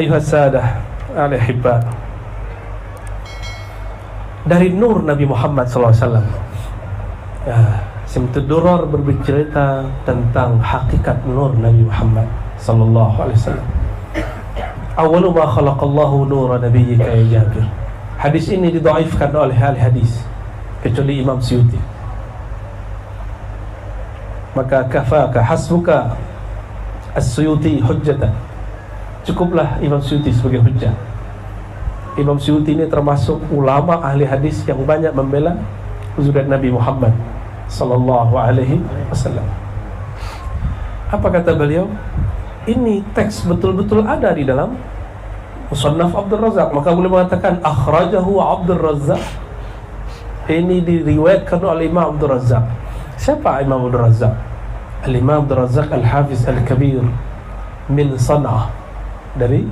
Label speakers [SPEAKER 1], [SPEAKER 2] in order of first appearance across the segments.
[SPEAKER 1] Ayuhas sadah al-hibba, dari nur Nabi Muhammad SAW. Simtud Durar berbicara tentang hakikat nur Nabi Muhammad sallallahu alaihi wasallam. Awwalu ma khalaqallahu nura nabiyyika ya Jabir. Hadis ini didhaifkan oleh ahli hadis kecuali Imam Suyuti. Maka kafaka hasbuka As-Suyuti hujjatan. Cukuplah Imam Suyuti sebagai hujjah. Imam Suyuti ini termasuk ulama ahli hadis yang banyak membela zuriat Nabi Muhammad sallallahu alaihi wasallam. Apa kata beliau? Ini teks betul-betul ada di dalam Musannaf Abdul Razzaq. Maka boleh mengatakan akhrajahu Abdul Razzaq. Ini diriwayatkan oleh Imam Abdul Razzaq. Siapa Imam Abdul Razzaq? Al-Imam Abdul Razzaq Al-Hafiz Al-Kabir min San'ah, dari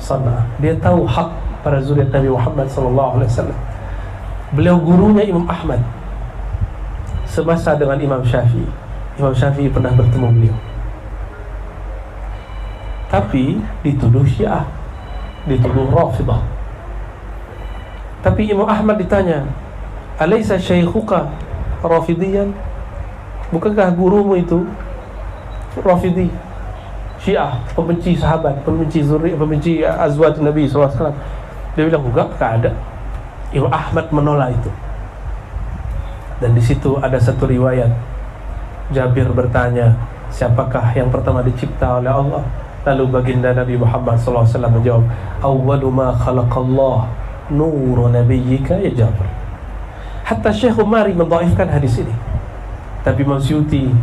[SPEAKER 1] San'ah. Dia tahu hak para zuriat Nabi Muhammad sallallahu alaihi wasallam. Beliau gurunya Imam Ahmad semasa dengan Imam Syafi'i. Imam Syafi'i pernah bertemu beliau, tapi dituduh Syiah, dituduh Rafidah. Tapi Imam Ahmad ditanya, "Alaysa syaikhuka Rafidiyan?" Bukankah gurumu itu Rafidi, Syiah, pembenci sahabat, pembenci zuriat, pembenci azwaj Nabi SAW? Dia bilang, enggak ada. Imam Ahmad menolak itu. Dan di situ ada satu riwayat, Jabir bertanya, siapakah yang pertama dicipta oleh Allah? Lalu baginda Nabi Muhammad SAW menjawab, awwalu ma khalaqallah nuru nabiyyika ya Jabir. Hatta Syekh Umari mendhaifkan hadis ini, tapi Imam Suyuti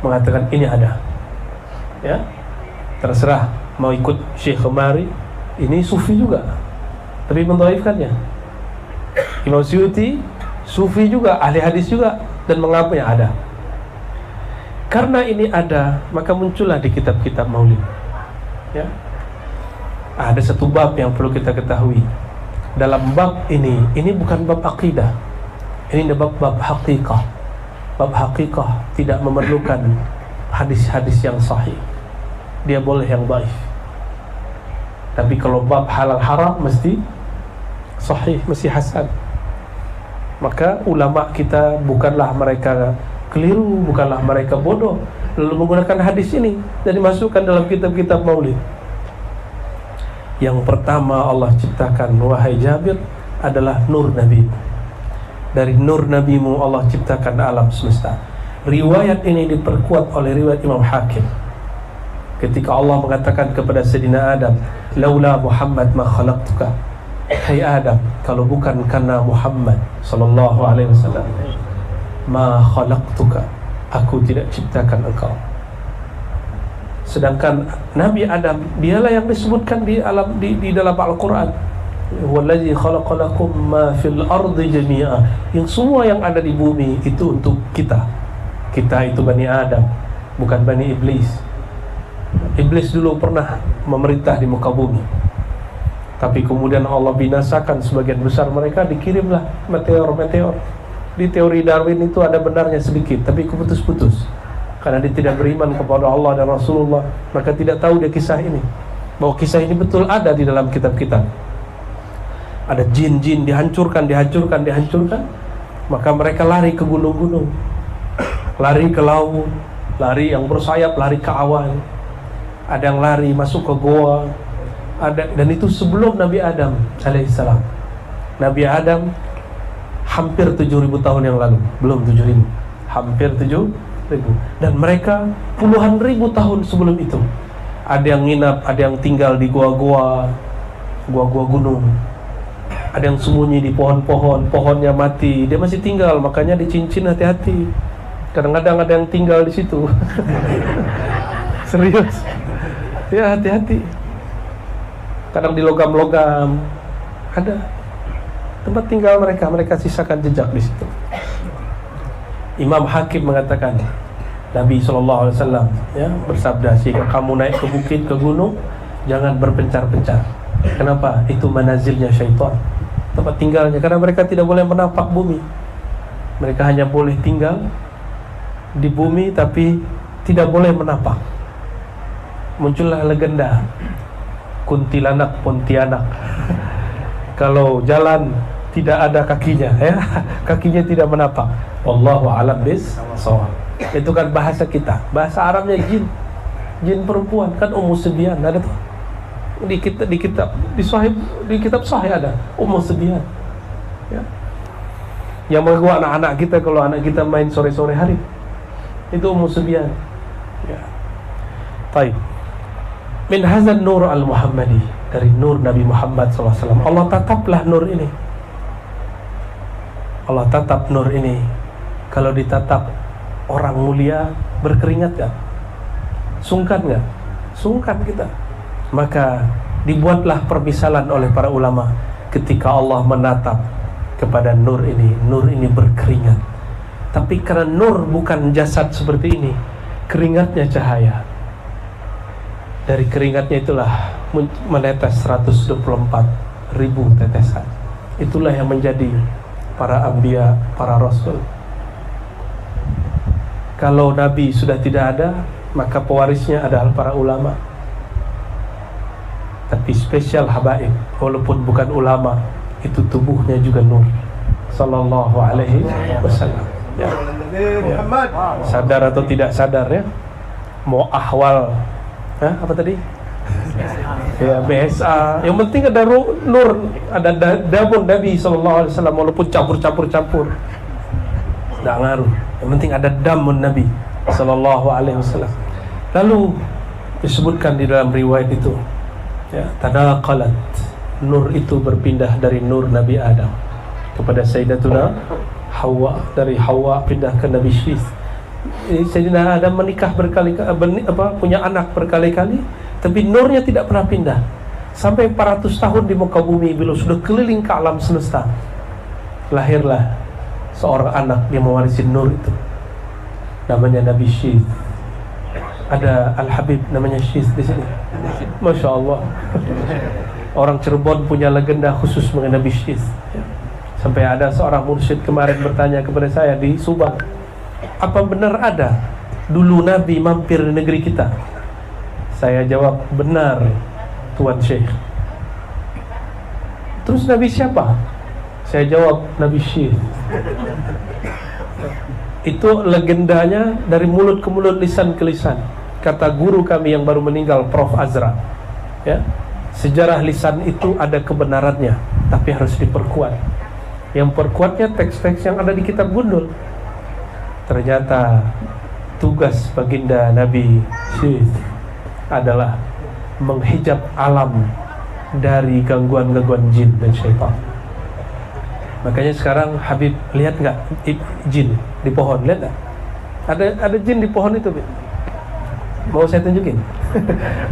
[SPEAKER 1] mengatakan ini ada. Ya, terserah mau ikut Syekh Umari, ini sufi juga, tapi mendhaifkannya. Imam Suyuti sufi juga, ahli hadis juga, dan mengapa yang ada? Karena ini ada, maka muncullah di kitab-kitab maulid. Ya, ada satu bab yang perlu kita ketahui. Dalam bab ini bukan bab akidah, ini bab hakikah. Bab hakikah tidak memerlukan hadis-hadis yang sahih, dia boleh yang dhaif. Tapi kalau bab halal haram mesti sahih, mesti hasan. Maka ulama kita bukanlah mereka keliru, bukanlah mereka bodoh, lalu menggunakan hadis ini dan dimasukkan dalam kitab-kitab maulid. Yang pertama Allah ciptakan, wahai Jabir, adalah nur Nabi. Dari nur Nabimu Allah ciptakan alam semesta. Riwayat ini diperkuat oleh riwayat Imam Hakim. Ketika Allah mengatakan kepada Sayyidina Adam, laula Muhammad ma khalaqtuka. Hai Adam, kalau bukan karena Muhammad sallallahu alaihi wasallam, ma khalaqtuka, aku tidak ciptakan engkau. Sedangkan Nabi Adam, dialah yang disebutkan di dalam Al-Quran, wallazi khalaqalakum ma fil ardi jami'a, yang semua yang ada di bumi itu untuk kita. Kita itu Bani Adam, bukan Bani Iblis. Iblis dulu pernah memerintah di muka bumi, tapi kemudian Allah binasakan sebagian besar mereka, dikirimlah meteor-meteor. Di teori Darwin itu ada benarnya sedikit, tapi putus-putus. Karena dia tidak beriman kepada Allah dan Rasulullah, maka tidak tahu dia kisah ini, bahwa kisah ini betul ada di dalam kitab-kitab. Ada jin-jin dihancurkan, maka mereka lari ke gunung-gunung, lari ke laut, lari yang bersayap, lari ke awan. Ada yang lari masuk ke goa. Dan itu sebelum Nabi Adam alaihissalam. Nabi Adam hampir 7.000 tahun yang lalu, belum 7.000, hampir 7.000. Dan mereka puluhan ribu tahun sebelum itu, ada yang nginap, ada yang tinggal di goa-goa gunung, ada yang sembunyi di pohon-pohon, pohonnya mati, dia masih tinggal, makanya dicincin, hati-hati. Kadang-kadang ada yang tinggal di situ. Serius, ya hati-hati. Kadang di logam-logam ada tempat tinggal mereka sisakan jejak di situ. Imam Hakim mengatakan, Nabi SAW ya, bersabda, jika kamu naik ke bukit, ke gunung, jangan berpencar-pencar. Kenapa? Itu manazilnya syaitan, tempat tinggalnya. Karena mereka tidak boleh menapak bumi. Mereka hanya boleh tinggal di bumi, tapi tidak boleh menapak. Muncullah legenda kuntilanak Pontianak. Kalau jalan tidak ada kakinya, ya, kakinya tidak menapak. Wallahu a'lam bis-shawab. Itu kan bahasa kita. Bahasa Arabnya jin. Jin perempuan kan Ummu Sibyan, ada tuh. Di kitab sahih ada Ummu Sibyan. Ya. Yang mengganggu anak-anak kita kalau anak kita main sore-sore hari. Itu Ummu Sibyan. Ya. Baik. Min hadzal nur al-Muhammadi, dari nur Nabi Muhammad SAW. Allah tataplah nur ini. Allah tatap nur ini. Kalau ditatap orang mulia berkeringat gak? Sungkan gak? Sungkan kita. Maka dibuatlah permisalan oleh para ulama ketika Allah menatap kepada nur ini berkeringat. Tapi karena nur bukan jasad seperti ini, keringatnya cahaya. Dari keringatnya itulah menetes 124.000 tetesan. Itulah yang menjadi para anbiya, para rasul. Kalau nabi sudah tidak ada, maka pewarisnya adalah para ulama. Tapi spesial habaib, walaupun bukan ulama, itu tubuhnya juga nur. Sallallahu alaihi wasallam. Ya. Ya. Sadar atau tidak sadar, ya. Mau ahwal, apa tadi? Ya, BSA. Yang penting ada nur, ada dabun Nabi sallallahu alaihi wasallam, walaupun campur. Tidak ngaruh. Yang penting ada damun Nabi sallallahu alaihi wasallam. Lalu disebutkan di dalam riwayat itu, ya, tanaqalat, nur itu berpindah dari nur Nabi Adam kepada Sayyidatuna Hawa, dari Hawa pindah ke Nabi Syis. Sayyidina Adam menikah berkali-kali, punya anak berkali-kali, tapi nurnya tidak pernah pindah. Sampai 400 tahun di muka bumi, bila sudah keliling ke alam semesta, lahirlah seorang anak yang mewarisi nur itu. Namanya Nabi Syis. Ada Al-Habib namanya Syis di sini. Masya Allah. Orang Cirebon punya legenda khusus mengenai Nabi Syis. Sampai ada seorang mursyid kemarin bertanya kepada saya di Subang, apa benar ada dulu Nabi mampir di negeri kita? Saya jawab, benar Tuan Syekh. Terus Nabi siapa? Saya jawab, Nabi Syekh. Itu legendanya dari mulut ke mulut, lisan ke lisan. Kata guru kami yang baru meninggal, Prof. Azra, ya, sejarah lisan itu ada kebenarannya, tapi harus diperkuat. Yang perkuatnya teks-teks yang ada di kitab Gundul. Ternyata tugas baginda Nabi Syekh adalah menghijab alam dari gangguan-gangguan jin dan syaitan. Makanya sekarang Habib lihat nggak jin di pohon, lihat nggak? Ada jin di pohon itu, mau saya tunjukin?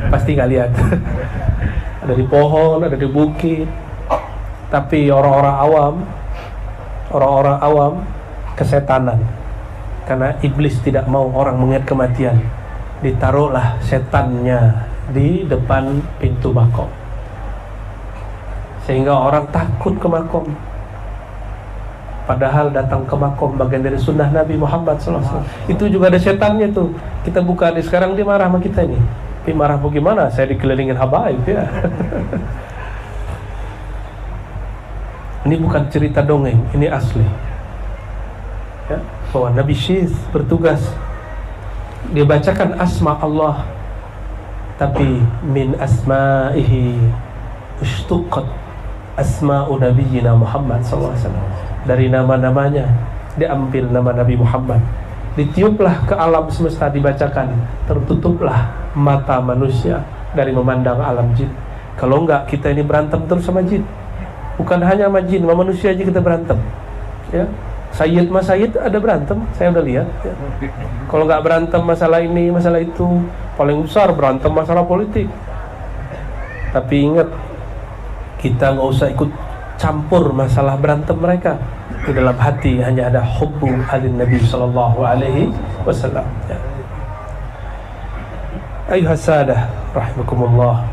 [SPEAKER 1] Pasti nggak lihat. Ada di pohon, ada di bukit. Tapi orang-orang awam kesetanan. Karena iblis tidak mau orang mengingat kematian, ditaruhlah setannya di depan pintu makom, sehingga orang takut ke makom. Padahal datang ke makom bagian dari sunnah Nabi Muhammad SAW. Itu juga ada setannya tuh. Kita buka di sekarang, dia marah sama kita ini. Tapi marah bagaimana? Saya dikelilingin habaib, ya. Ini bukan cerita dongeng, ini asli. Ya, bahwa Nabi Syekh bertugas, dia bacakan asma Allah, tapi min asma'ihi ushtuqat asma'u nabiyyina Muhammad SAW. Dari nama-namanya diambil nama Nabi Muhammad, ditiuplah ke alam semesta, dibacakan, tertutuplah mata manusia dari memandang alam jin. Kalau enggak, kita ini berantem terus sama jin. Bukan hanya sama jin, sama manusia aja kita berantem, ya. Sayyid mas Sayyid ada berantem, saya udah lihat, ya. Kalau nggak berantem masalah ini, masalah itu, paling besar berantem masalah politik. Tapi ingat, kita nggak usah ikut campur masalah berantem mereka. Di dalam hati hanya ada hubbu alin Nabi sallallahu alaihi wasallam, ya. Ayuhas sadah rahimakumullah.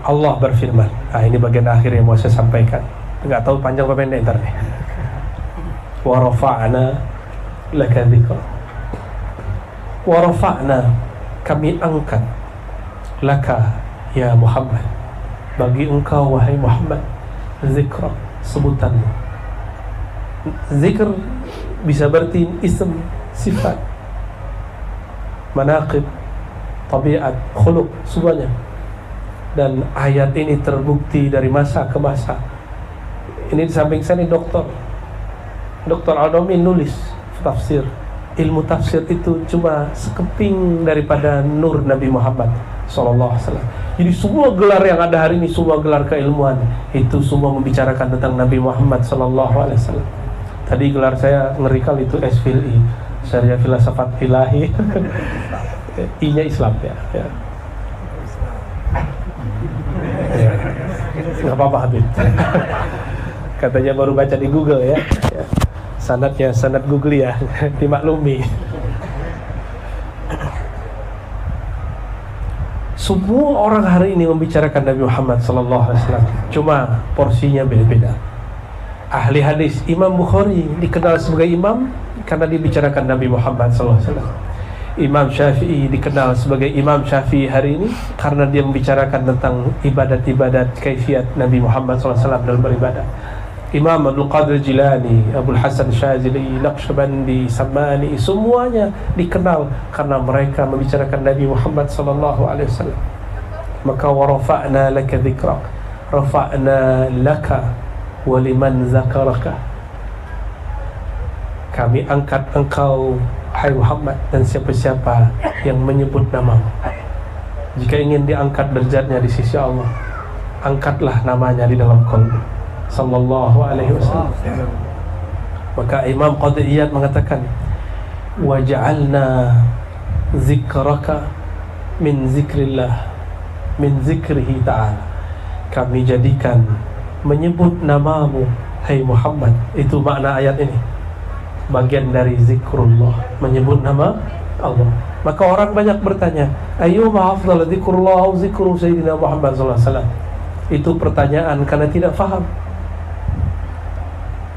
[SPEAKER 1] Allah berfirman. Ini bagian akhir yang mau saya sampaikan. Enggak tahu panjang apa pendek ntar nih. Wa rafa'na laka dzikra. Wa rafa'na, kami angkat, laka, ya Muhammad, bagi engkau wahai Muhammad, zikra, sebutanmu. Zikr bisa berarti ism, sifat, manaqib, tabiat, khuluq, semuanya. Dan ayat ini terbukti dari masa ke masa. Ini di samping saya ini Dr. Al-Nomin nulis tafsir. Ilmu tafsir itu cuma sekeping daripada nur Nabi Muhammad SAW. Jadi semua gelar yang ada hari ini, semua gelar keilmuan, itu semua membicarakan tentang Nabi Muhammad SAW. Tadi gelar saya ngeri kali itu SFILI, Syariah Filsafat Ilahi. I-nya Islam ya. Nggak apa-apa Habib. Katanya baru baca di Google ya. Sanadnya sanad Google ya. Dimaklumi. Semua orang hari ini membicarakan Nabi Muhammad SAW. Cuma porsinya beda-beda. Ahli hadis Imam Bukhari dikenal sebagai imam karena dibicarakan Nabi Muhammad SAW. Imam Syafi'i dikenal sebagai Imam Syafi'i hari ini karena dia membicarakan tentang ibadat-ibadat kaifiat Nabi Muhammad SAW dalam beribadah. Imam Abdul Qadir Jilani, Abdul Hasan Syazili, Naqsyabandi, Samani, semuanya dikenal karena mereka membicarakan Nabi Muhammad SAW. Maka warafa'na laka dzikrak, rafa'na laka wa liman zakaraka. Kami angkat engkau hai Muhammad dan siapa-siapa yang menyebut namamu. Jika ingin diangkat derajatnya di sisi Allah, angkatlah namanya di dalam qalbi sallallahu alaihi wasallam. Maka Imam Qadhi Iyad mengatakan, waja'alna zikraka min zikrillah, min zikrihi ta'ala. Kami jadikan menyebut namamu hai Muhammad, itu makna ayat ini, bagian dari zikrullah, menyebut nama Allah. Maka orang banyak bertanya, ayyuma afdal, zikrullah atau zikru Sayyidina Muhammad SAW? Itu pertanyaan karena tidak faham.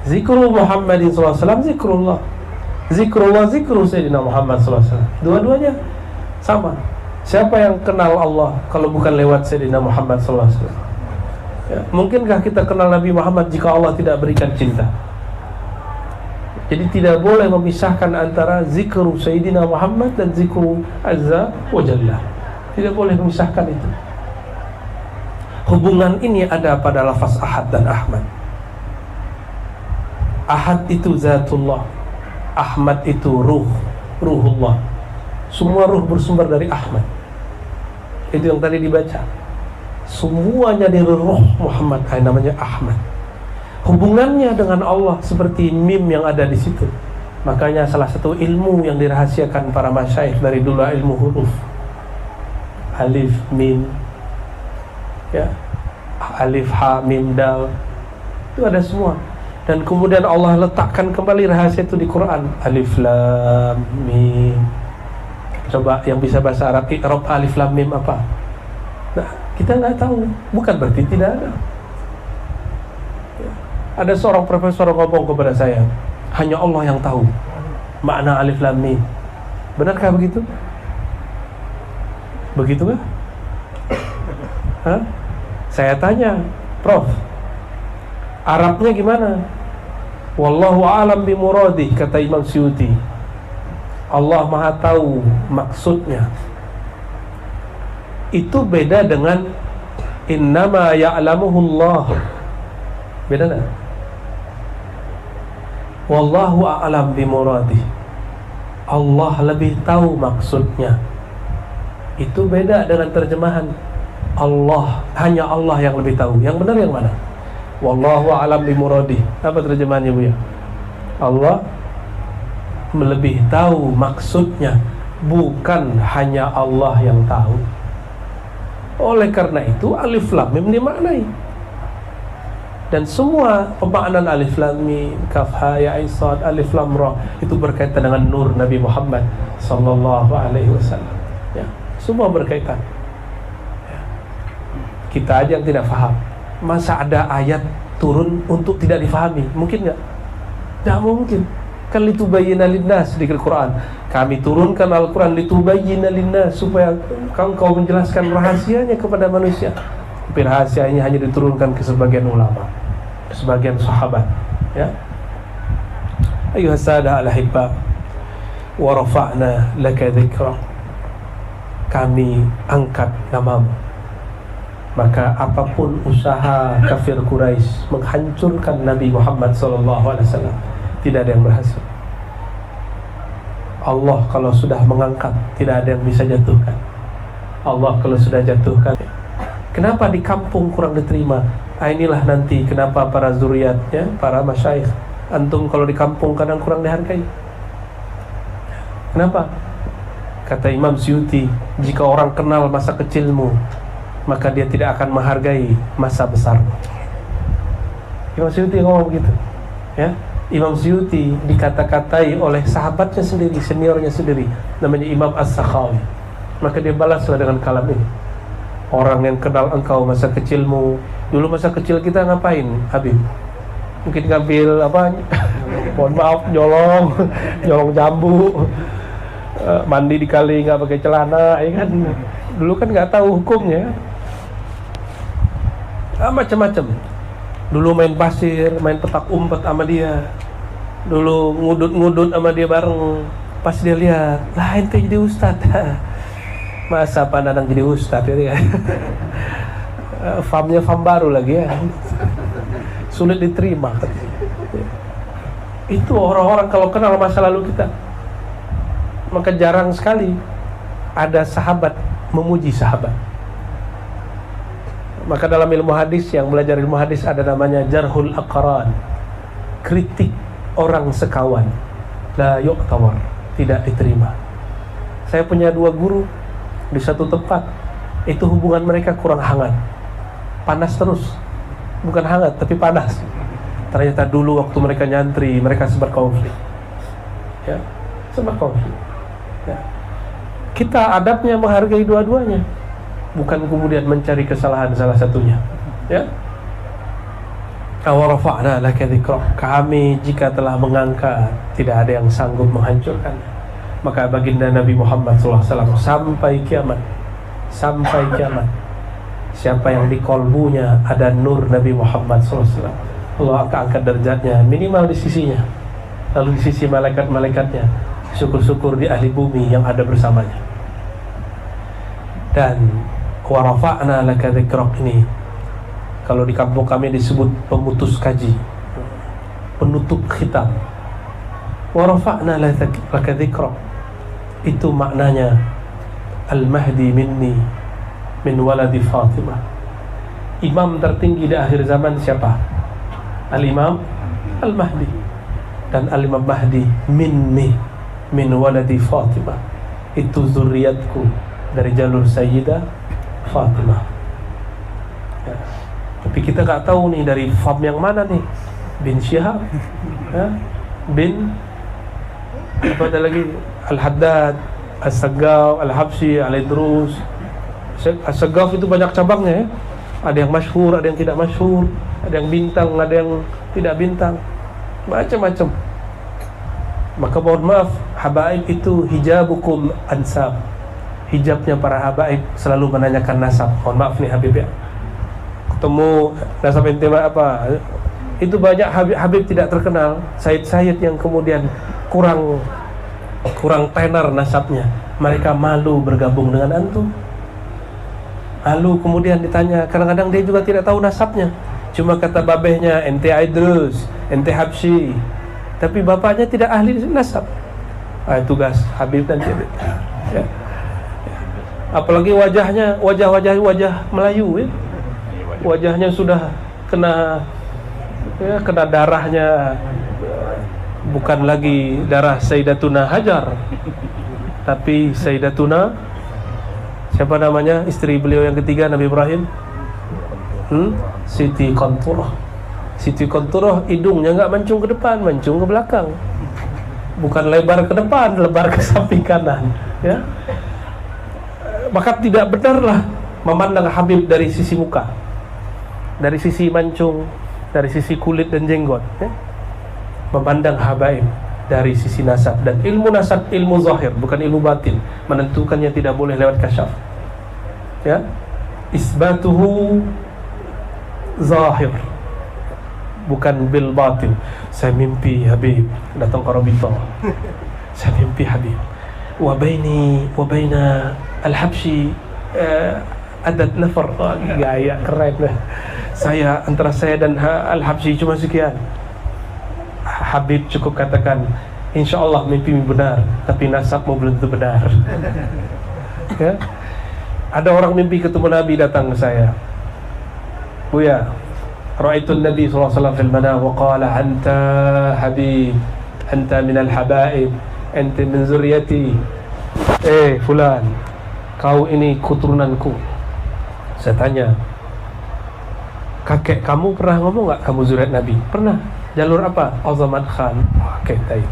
[SPEAKER 1] Zikru Muhammadin SAW, zikrullah. Zikrullah, zikru Sayyidina Muhammad SAW. Dua-duanya sama. Siapa yang kenal Allah kalau bukan lewat Sayyidina Muhammad SAW? Ya, mungkinkah kita kenal Nabi Muhammad jika Allah tidak berikan cinta? Jadi tidak boleh memisahkan antara zikru Sayyidina Muhammad dan zikru Azza wa Jalla. Tidak boleh memisahkan itu. Hubungan ini ada pada lafaz Ahad dan Ahmad. Ahad itu zatullah, Ahmad itu ruhullah. Semua ruh bersumber dari Ahmad. Itu yang tadi dibaca. Semuanya dari ruh Muhammad, namanya Ahmad. Hubungannya dengan Allah seperti mim yang ada di situ. Makanya salah satu ilmu yang dirahasiakan para masyayikh dari dulu, ilmu huruf. Alif, mim, ya, alif, ha, mim, dal, itu ada semua. Dan kemudian Allah letakkan kembali rahasia itu di Quran. Alif, lam, mim. Coba yang bisa bahasa Arab, i'rab alif, lam, mim apa? Nah, kita nggak tahu. Bukan berarti tidak ada. Ada seorang profesor ngomong kepada saya, hanya Allah yang tahu makna alif, lam, mim. Benarkah begitu? Begitu kah? Hah? Saya tanya, Prof, Arabnya gimana? Wallahu a'lam bimuradi, kata Imam Suyuti. Allah Maha tahu maksudnya. Itu beda dengan innama ya'lamuhullah. Beda tak? Wallahu a'lam bimuradi, Allah lebih tahu maksudnya. Itu beda dengan terjemahan Allah, hanya Allah yang lebih tahu. Yang benar yang mana? Wallahu a'lam bimuradi. Apa terjemahannya, Bu ya? Allah lebih tahu maksudnya, bukan hanya Allah yang tahu. Oleh karena itu alif lam mim dimaknai. Dan semua pemaknaan alif lam mim, kaf ha ya ain sad, alif lam ra itu berkaitan dengan nur Nabi Muhammad sallallahu alaihi wasallam. Ya, semua berkaitan. Ya. Kita aja yang tidak faham. Masa ada ayat turun untuk tidak difahami? Mungkin nggak? Tidak mungkin. Kan litubayyina linnas di Al-Quran. Kami turunkan Al-Quran litubayyina linnas, supaya kau menjelaskan rahasianya kepada manusia. Tapi rahasianya hanya diturunkan ke sebagian ulama, sebagian sahabat, ya. Ayuhas sadah al-ahibba, wa rafa'na laka dzikra. Kami angkat namamu. Maka apapun usaha kafir Quraisy menghancurkan Nabi Muhammad SAW, tidak ada yang berhasil. Allah kalau sudah mengangkat, tidak ada yang bisa jatuhkan. Allah kalau sudah jatuhkan. Kenapa di kampung kurang diterima? Inilah nanti kenapa para zuriatnya, para masyayikh, antum kalau di kampung kadang kurang dihargai. Kenapa? Kata Imam Suyuti, jika orang kenal masa kecilmu, maka dia tidak akan menghargai masa besarmu. Imam Suyuti ngomong begitu, ya. Imam Suyuti dikata-katai oleh sahabatnya sendiri, seniornya sendiri, namanya Imam As-Sakhawi. Maka dia balaslah dengan kalam ini. Orang yang kenal engkau masa kecilmu. Dulu masa kecil kita ngapain, Habib? Mungkin ngambil apa? Mohon maaf, nyolong jambu, mandi di kali nggak pakai celana, ya kan? Dulu kan nggak tahu hukumnya. Macam-macam. Dulu main pasir, main petak umpet sama dia. Dulu ngudut-ngudut sama dia bareng. Pas dia lihat, lah ente jadi ustadz. Masa Pandanang jadi ustadz ya? Famnya fam baru lagi ya. Sulit diterima. Itu orang-orang kalau kenal masa lalu kita. Maka jarang sekali ada sahabat memuji sahabat. Maka dalam ilmu hadis, yang belajar ilmu hadis ada namanya jarhul aqran, kritik orang sekawan, la yu'tawar, tidak diterima. Saya punya 2 guru di satu tempat, itu hubungan mereka kurang hangat, panas terus, bukan hangat tapi panas. Ternyata dulu waktu mereka nyantri, mereka sempat konflik, ya, sempat konflik, ya. Kita adabnya menghargai dua-duanya, bukan kemudian mencari kesalahan salah satunya, ya. Wa rafa'na laka dzikrak. Kami jika telah mengangkat, tidak ada yang sanggup menghancurkan. Maka baginda Nabi Muhammad SAW sampai kiamat, siapa yang di kolbunya ada nur Nabi Muhammad SAW, Allah akan angkat derajatnya minimal di sisinya, lalu di sisi malaikat-malaikatnya, syukur-syukur di ahli bumi yang ada bersamanya. Dan wa rafa'na laka dzikrak ini, kalau di kampung kami disebut pemutus kaji, penutup khitab. Wa rafa'na laka dzikrak, itu maknanya Al-Mahdi minni min waladi Fatimah. Imam tertinggi di akhir zaman siapa? Al-Imam Al-Mahdi. Dan Al-Imam Mahdi minni min waladi Fatimah, itu zuriatku dari jalur Sayyidah Fatimah, ya. Tapi kita gak tahu nih dari fam yang mana nih, bin Syihab, ya? Bin apa ada lagi, Al-Haddad, As-Saggaf, Al-Habsyi, Al-Idrus. As-Saggaf itu banyak cabangnya, ya. Ada yang masyhur, ada yang tidak masyhur, ada yang bintang, ada yang tidak bintang, macam-macam. Maka mohon maaf, habaib itu hijabukum ansab, hijabnya para habaib selalu menanyakan nasab. Mohon maaf nih Habib, ya, ketemu nasab ente apa, itu banyak Habib tidak terkenal, Sayyid yang kemudian kurang tenar nasabnya, mereka malu bergabung dengan antum. Lalu kemudian ditanya, kadang-kadang dia juga tidak tahu nasabnya, cuma kata babehnya ente Idrus, ente Habsyi, tapi bapaknya tidak ahli nasab. Tugas Habib dan Habib, ya. Apalagi wajah Melayu, ya. Wajahnya sudah kena darahnya, bukan lagi darah Sayyidatuna Hajar, tapi Sayyidatuna, siapa namanya, istri beliau yang ketiga Nabi Ibrahim, Siti Qanturah. Siti Qanturah hidungnya nggak mancung ke depan, mancung ke belakang, bukan lebar ke depan, lebar ke samping kanan, ya. Maka tidak benarlah memandang Habib dari sisi muka, dari sisi mancung, dari sisi kulit dan jenggot, ya. Memandang habaib dari sisi nasab. Dan ilmu nasab ilmu zahir, bukan ilmu batin. Menentukannya tidak boleh lewat kasyaf. Ya, isbatuhu zahir, bukan bil batin. Saya mimpi Habib datang ke Rabita. Saya mimpi Habib. Wa baina al-Habsyi adat nafar. Gaya keren. Saya antara saya dan al-Habsyi cuma sekian. Habib cukup katakan, insya Allah mimpi benar, tapi nasabmu belum tentu benar. Ya? Ada orang mimpi ketemu Nabi datang ke saya. Buya, ra'aitu Nabi SAW fil manam wa qala anta Habib, anta minal habaib, anta min zuriyati. Fulan, kau ini keturunanku. Saya tanya, kakek kamu pernah ngomong gak kamu zuriat Nabi? Pernah. Jalur apa? Azamat Khan. Oke, baik.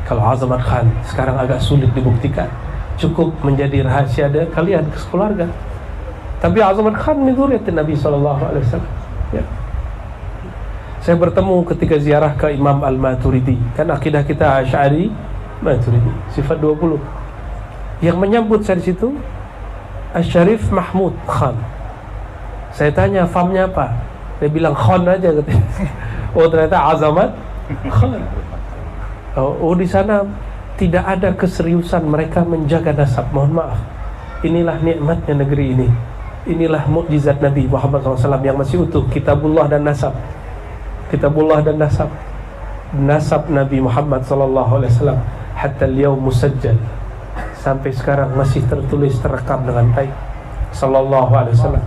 [SPEAKER 1] Kalau Azamat Khan sekarang agak sulit dibuktikan, cukup menjadi rahasia kalian ke keluarga. Tapi Azamat Khan min zuriyatin Nabi SAW. Ya. Saya bertemu ketika ziarah ke Imam Al-Maturidi. Kan akidah kita Asy'ari Maturidi, sifat 20. Yang menyambut saya di situ Asy-Syarif Mahmud Khan. Saya tanya famnya apa? Dia bilang Khan aja katanya. Oh, ternyata Azamat Khan. Oh, di sana tidak ada keseriusan mereka menjaga nasab. Mohon maaf. Inilah nikmatnya negeri ini. Inilah mukjizat Nabi Muhammad SAW yang masih utuh. Kitabullah dan nasab. Kitabullah dan nasab. Nasab Nabi Muhammad SAW hatta al-yawm musajjal. Sampai sekarang masih tertulis, terekam dengan baik. Sallallahu alaihi wasallam.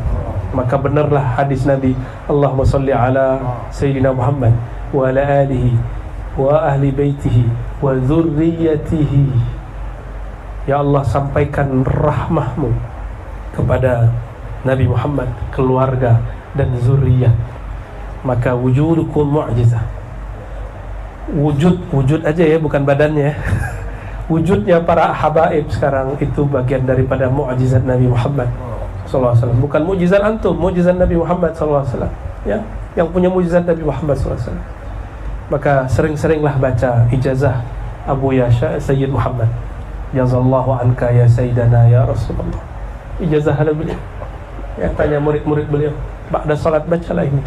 [SPEAKER 1] Maka benarlah hadis Nabi, Allahumma salli ala Sayyidina Muhammad wa ala alihi wa ahli baitihi wa dzurriyyatihi. Ya Allah, sampaikan rahmahmu kepada Nabi Muhammad, keluarga dan zuriyat. Maka wujudukum mu'jizah. Wujud aja ya, bukan badannya. Wujudnya para habaib sekarang itu bagian daripada mu'jizat Nabi Muhammad SAW. Bukan mukjizat antum, mukjizat Nabi Muhammad SAW. Ya, yang punya mukjizat Nabi Muhammad SAW. Maka sering-seringlah baca ijazah Abu Yasha Sayyid Muhammad. Jazallahu anka ya Sayyidana ya Rasulullah. Ijazah ada beliau. Ya, tanya murid-murid beliau. Ba'da salat bacalah ini.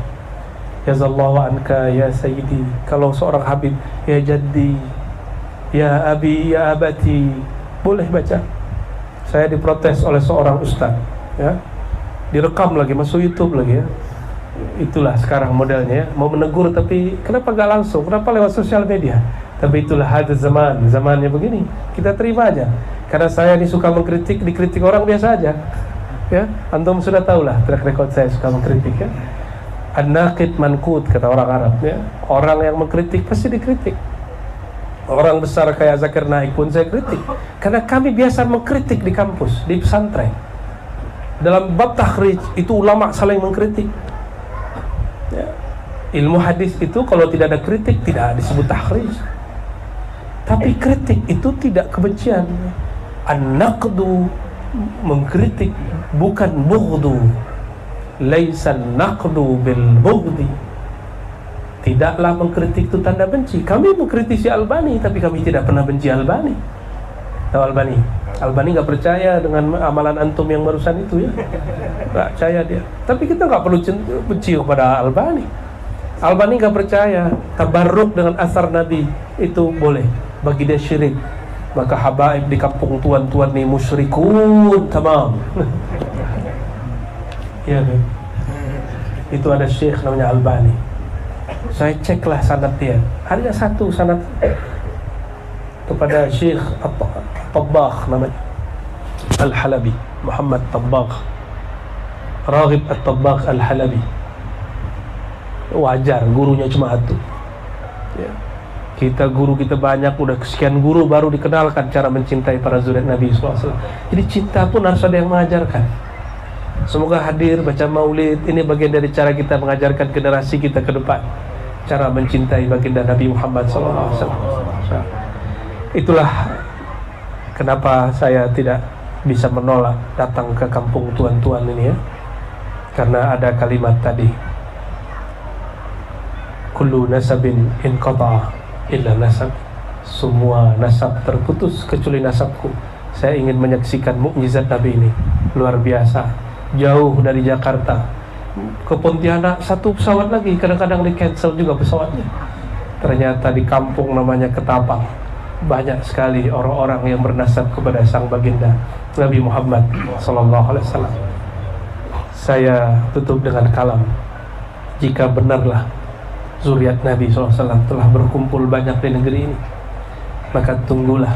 [SPEAKER 1] Jazallahu anka ya Sayyidi. Kalau seorang Habib, ya Jaddi, ya Abi, ya Abati, boleh baca. Saya diprotes oleh seorang ustaz. Ya, direkam lagi, masuk YouTube lagi ya. Itulah sekarang modelnya ya. Mau menegur tapi kenapa gak langsung, kenapa lewat sosial media? Tapi itulah hadz zaman, zamannya begini. Kita terima aja. Karena saya ini suka mengkritik, dikritik orang biasa aja. Ya, antum sudah tahulah track record saya suka mengkritik ya. An-naqid manqud kata orang Arab ya. Orang yang mengkritik pasti dikritik. Orang besar kayak Zakir Naik pun saya kritik. Karena kami biasa mengkritik di kampus, di pesantren. Dalam bab takhrij itu ulama saling mengkritik ya. Ilmu hadis itu kalau tidak ada kritik tidak disebut takhrij. Tapi kritik itu tidak kebencian. An-naqdu, mengkritik, bukan bughdu. Laisa an-naqdu bil bughdi. Tidaklah mengkritik itu tanda benci. Kami mengkritisi Albani tapi kami tidak pernah benci Albani. Tahu Albani? Albani nggak percaya dengan amalan antum yang barusan itu ya, nggak percaya dia. Tapi kita nggak perlu benci kepada Albani. Albani nggak percaya tabarruk dengan asar Nabi itu boleh, bagi dia syirik. Maka habaib di kampung tuan-tuan nih musyrikun tamam. Ya kan? Itu ada syekh namanya Albani. Saya ceklah sanad dia. Hanya satu sanad kepada Syekh At-Tabbagh namanya Al-Halabi, Muhammad Tabbagh, Raghib At-Tabbagh Al-Halabi. Wajar gurunya cuma satu ya. Kita guru kita banyak, udah sekian guru baru dikenalkan cara mencintai para zuriat Nabi SAW. Jadi cinta pun harus ada yang mengajarkan. Semoga hadir baca maulid. Ini bagian dari cara kita mengajarkan generasi kita ke depan cara mencintai baginda Nabi Muhammad SAW. Itulah kenapa saya tidak bisa menolak datang ke kampung tuan-tuan ini ya. Karena ada kalimat tadi, kullu nasabin inqata'a illa nasab semua nasab terputus kecuali nasabku. Saya ingin menyaksikan mukjizat Nabi ini, luar biasa. Jauh dari Jakarta ke Pontianak, satu pesawat lagi, kadang-kadang di cancel juga pesawatnya. Ternyata di kampung namanya Ketapang banyak sekali orang-orang yang bernasab kepada sang baginda Nabi Muhammad sallallahu alaihi wasallam. Saya tutup dengan kalam. Jika benarlah zuriat Nabi sallallahu alaihi wasallam telah berkumpul banyak di negeri ini, maka tunggulah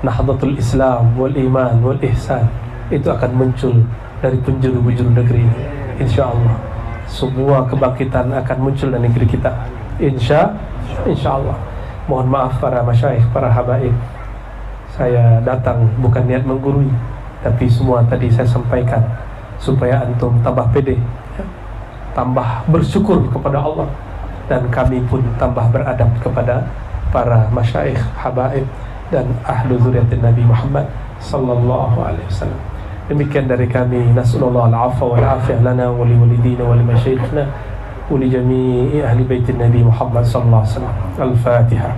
[SPEAKER 1] nahdatul Islam wal iman wal ihsan itu akan muncul dari penjuru-penjuru negeri ini. Insyaallah semua kebangkitan akan muncul dari negeri kita. Insyaallah. Mohon maaf para masyayikh, para habaib. Saya datang bukan niat menggurui, tapi semua tadi saya sampaikan supaya antum tambah pede, tambah bersyukur kepada Allah, dan kami pun tambah beradab kepada para masyayikh, habaib dan ahlu zuriatin Nabi Muhammad sallallahu alaihi wasallam. Demikian dari kami. Nasallallahu al-afwa wal afiyah lana wa li walidina wa li masyayikhna wa li jami'i ahli baitin Nabi Muhammad sallallahu alaihi wasallam. Al-Fatihah.